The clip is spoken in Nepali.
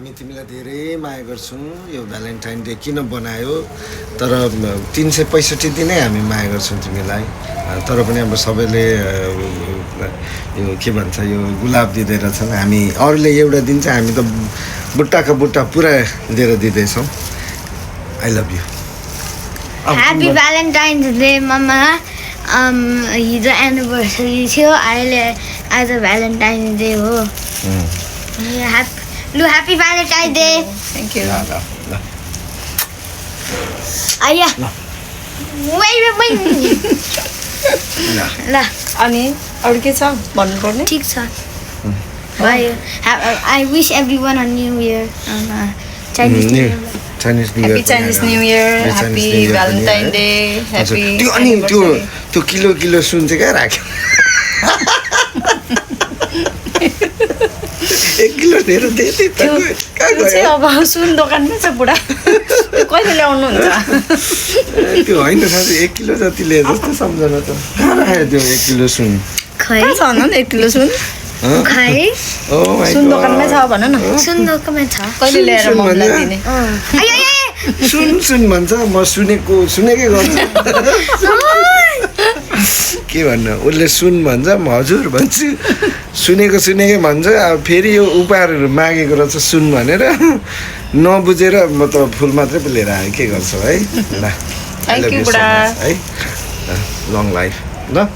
हामी तिमीलाई धेरै माया गर्छौँ। यो भ्यालेन्टाइन डे किन बनायो, तर 365 दिनै हामी माया गर्छौँ तिमीलाई। तर पनि अब सबैले यो के भन्छ यो गुलाब दिँदै रहेछन्। हामी अरूले एउटा दिन्छ, हामी त बुट्टाको बुट्टा पुरा दिएर दिँदैछौँ। I love you. Happy Valentine's Day मम्मा। हिजो एनिभर्सरी थियो, अहिले आज भ्यालेन्टाइन्स डे हो। Happy Valentine's Day. Thank you. आइया ल अनि अरू के छ भन्नुपर्ने? ठिक छ भयो। I wish everyone a new year. Chinese new year. Chinese new happy year, Chinese new year, happy Valentine day, happy त्यो अनि त्यो किलो सुन चाहिँ कहाँ राख्यो? 1 किलो धेरै त्यति त कहाँ त्यो चाहिँ गयो? अब सुन दोकानमै छ बुढा। त्यो कहिले ल्याउनुहुन्छ? त्यो होइन साथी, 1 किलो जति लिए जस्तो सम्झना त कहाँ राख्यो त्यो 1 किलो सुन? खै कहाँ छ भन न 1 किलो सुन? खै Oh my सुन God. दोकानमै छ भन न। सुन दोकानमा छ। कहिले ल्याएर सुन मम्मीलाई भन्दा? दिने? सुन भन्छ, म सुनेकै गर्छु। के भन्नु, उसले सुन भन्छ, म हजुर भन्छु। सुनेकै भन्छ। अब फेरि यो उपहारहरू मागेको रहेछ सुन भनेर, नबुझेर म त फुल मात्रै पो लिएर आएँ। के गर्छौ है? ल, Thank you, बुढा। है, लङ लाइफ ल।